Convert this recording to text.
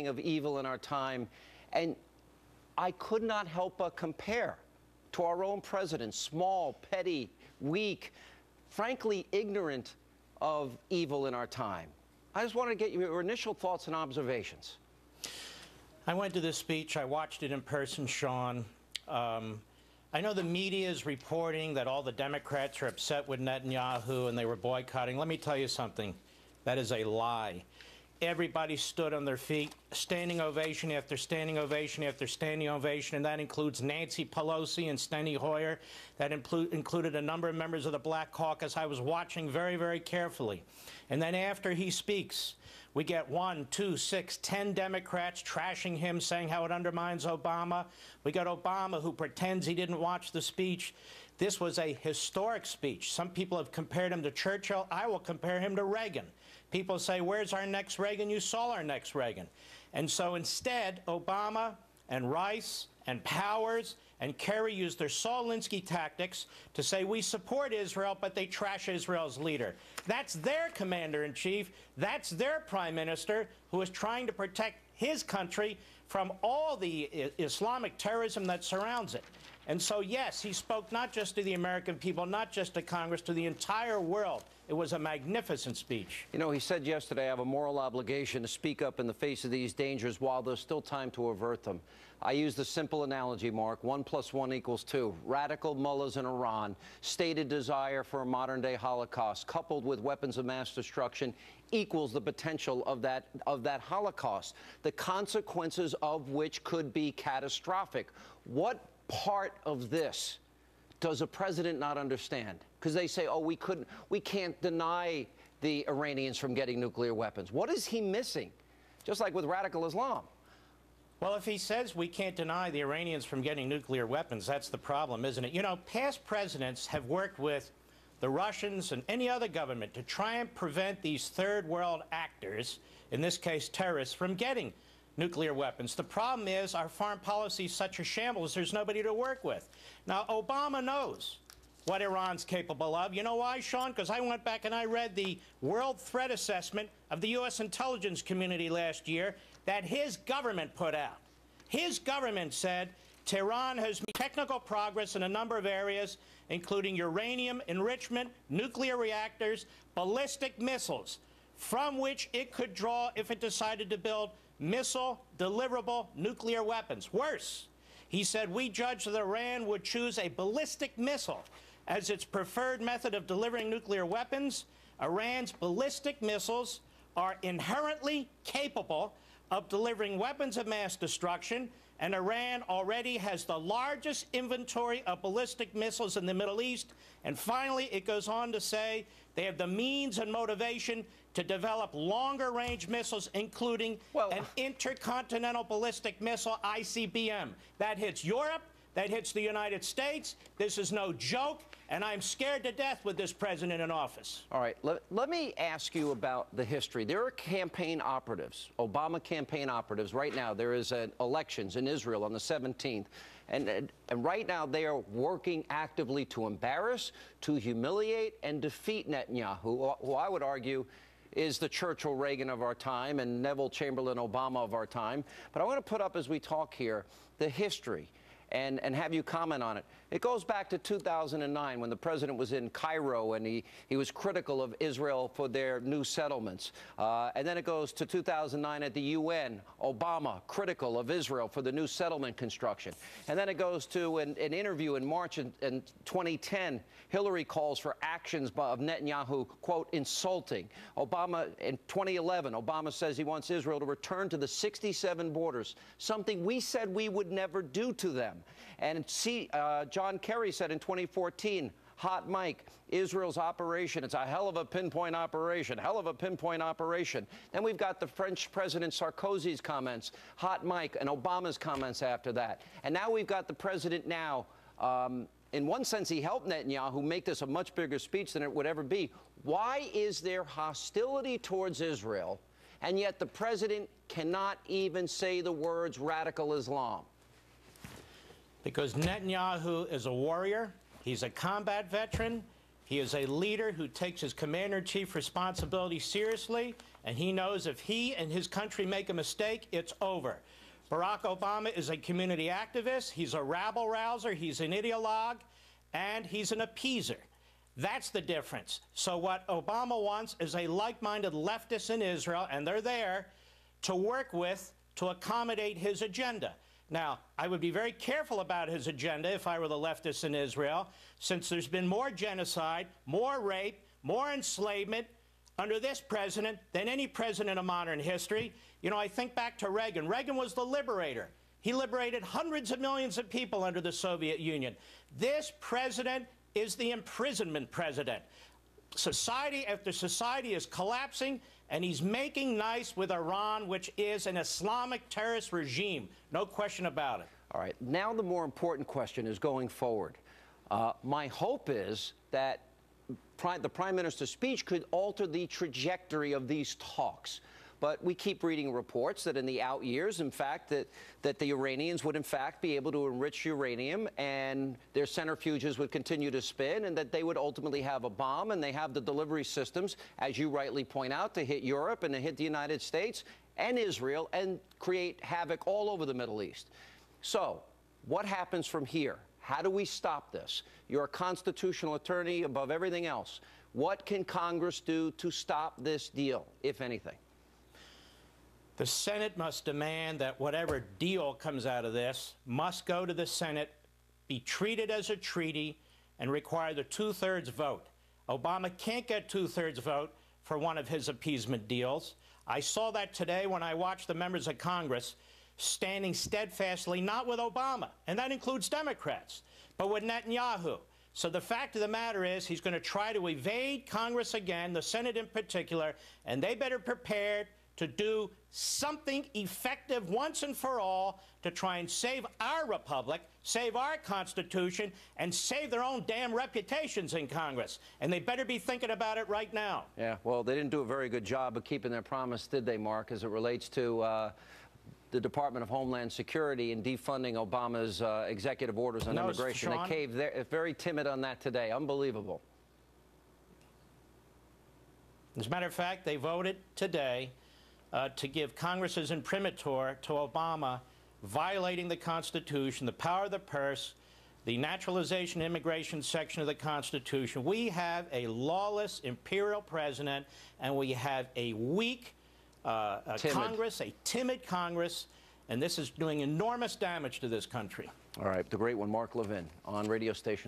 of evil in our time, and I could not help but compare to our own president, small, petty, weak, frankly ignorant of evil in our time. I just wanted to get your initial thoughts and observations. I went to this speech. I watched it in person, Sean. I know the media is reporting that all the Democrats are upset with Netanyahu and they were boycotting. Let me tell you something. That is a lie. Everybody stood on their feet, standing ovation after standing ovation after standing ovation, and that includes Nancy Pelosi and Steny Hoyer. That included a number of members of the Black Caucus. I was watching very, very carefully. And then after he speaks, we get 1, 2, 6, 10 Democrats trashing him, saying how it undermines Obama. We got Obama, who pretends he didn't watch the speech. This was a historic speech. Some people have compared him to Churchill. I will compare him to Reagan. People say, where's our next Reagan? You saw our next Reagan. And so instead, Obama and Rice and Powers and Kerry used their Saul Alinsky tactics to say we support Israel, but they trash Israel's leader. That's their commander-in-chief. That's their prime minister who is trying to protect his country from all the Islamic terrorism that surrounds it. And so, yes, he spoke not just to the American people, not just to Congress, to the entire world. It was a magnificent speech. You know, he said yesterday, I have a moral obligation to speak up in the face of these dangers while there's still time to avert them. I use the simple analogy, Mark, 1 + 1 = 2. Radical mullahs in Iran, stated desire for a modern-day Holocaust, coupled with weapons of mass destruction, equals the potential of that Holocaust, the consequences of which could be catastrophic. What part of this does a president not understand? Because they say, oh, we can't deny the Iranians from getting nuclear weapons. What is he missing? Just like with radical Islam. Well, if he says we can't deny the Iranians from getting nuclear weapons, that's the problem, isn't it? You know, past presidents have worked with the Russians and any other government to try and prevent these third world actors, in this case terrorists, from getting nuclear weapons. The problem is our foreign policy is such a shambles, there's nobody to work with. Now, Obama knows what Iran's capable of. You know why, Sean? Because I went back and I read the World Threat Assessment of the U.S. intelligence community last year that his government put out. His government said Tehran has made technical progress in a number of areas, including uranium enrichment, nuclear reactors, ballistic missiles, from which it could draw if it decided to build missile deliverable nuclear weapons. Worse, he said we judged that Iran would choose a ballistic missile as its preferred method of delivering nuclear weapons. Iran's ballistic missiles are inherently capable of delivering weapons of mass destruction, and Iran already has the largest inventory of ballistic missiles in the Middle East. And finally, it goes on to say they have the means and motivation to develop longer-range missiles, including an intercontinental ballistic missile, ICBM. That hits Europe. That hits the United States. This is no joke, and I'm scared to death with this president in office. All right, let me ask you about the history. There are campaign operatives, Obama campaign operatives. Right now, there is elections in Israel on the 17th, and right now they are working actively to embarrass, to humiliate, and defeat Netanyahu, who I would argue is the Churchill Reagan of our time and Neville Chamberlain Obama of our time. But I want to put up, as we talk here, the history and have you comment on it. It goes back to 2009 when the president was in Cairo and he was critical of Israel for their new settlements. And then it goes to 2009 at the UN, Obama critical of Israel for the new settlement construction. And then it goes to an interview in March in 2010. Hillary calls for actions of Netanyahu, quote, insulting. Obama, in 2011, Obama says he wants Israel to return to the 67 borders, something we said we would never do to them. And John Kerry said in 2014, hot mic, Israel's operation, it's a hell of a pinpoint operation, hell of a pinpoint operation. Then we've got the French President Sarkozy's comments, hot mic, and Obama's comments after that. And now we've got the president now, in one sense, he helped Netanyahu make this a much bigger speech than it would ever be. Why is there hostility towards Israel, and yet the president cannot even say the words radical Islam? Because Netanyahu is a warrior, he's a combat veteran, he is a leader who takes his commander-in-chief responsibility seriously, and he knows if he and his country make a mistake, it's over. Barack Obama is a community activist, he's a rabble-rouser, he's an ideologue, and he's an appeaser. That's the difference. So what Obama wants is a like-minded leftist in Israel, and they're there to work with to accommodate his agenda. Now, I would be very careful about his agenda if I were the leftists in Israel, since there's been more genocide, more rape, more enslavement under this president than any president in modern history. You know, I think back to Reagan. Reagan was the liberator. He liberated hundreds of millions of people under the Soviet Union. This president is the imprisonment president. Society after society is collapsing, and he's making nice with Iran, which is an Islamic terrorist regime. No question about it. All right. Now the more important question is going forward. My hope is that the Prime Minister's speech could alter the trajectory of these talks. But we keep reading reports that in the out years, in fact, that the Iranians would, in fact, be able to enrich uranium and their centrifuges would continue to spin, and that they would ultimately have a bomb, and they have the delivery systems, as you rightly point out, to hit Europe and to hit the United States and Israel and create havoc all over the Middle East. So what happens from here? How do we stop this? You're a constitutional attorney above everything else. What can Congress do to stop this deal, if anything? The Senate must demand that whatever deal comes out of this must go to the Senate, be treated as a treaty, and require the two-thirds vote. Obama can't get two-thirds vote for one of his appeasement deals. I saw that today when I watched the members of Congress standing steadfastly, not with Obama, and that includes Democrats, but with Netanyahu. So the fact of the matter is he's going to try to evade Congress again, the Senate in particular, and they better prepare to do something effective once and for all to try and save our republic, save our Constitution, and save their own damn reputations in Congress. And they better be thinking about it right now. Yeah, well, they didn't do a very good job of keeping their promise, did they, Mark, as it relates to the Department of Homeland Security and defunding Obama's executive orders on immigration. They caved. They're very timid on that today. Unbelievable. As a matter of fact, they voted today to give Congress's imprimatur to Obama, violating the Constitution, the power of the purse, the naturalization immigration section of the Constitution. We have a lawless imperial president, and we have a weak Congress, a timid Congress, and this is doing enormous damage to this country. All right, the great one, Mark Levin, on radio stations.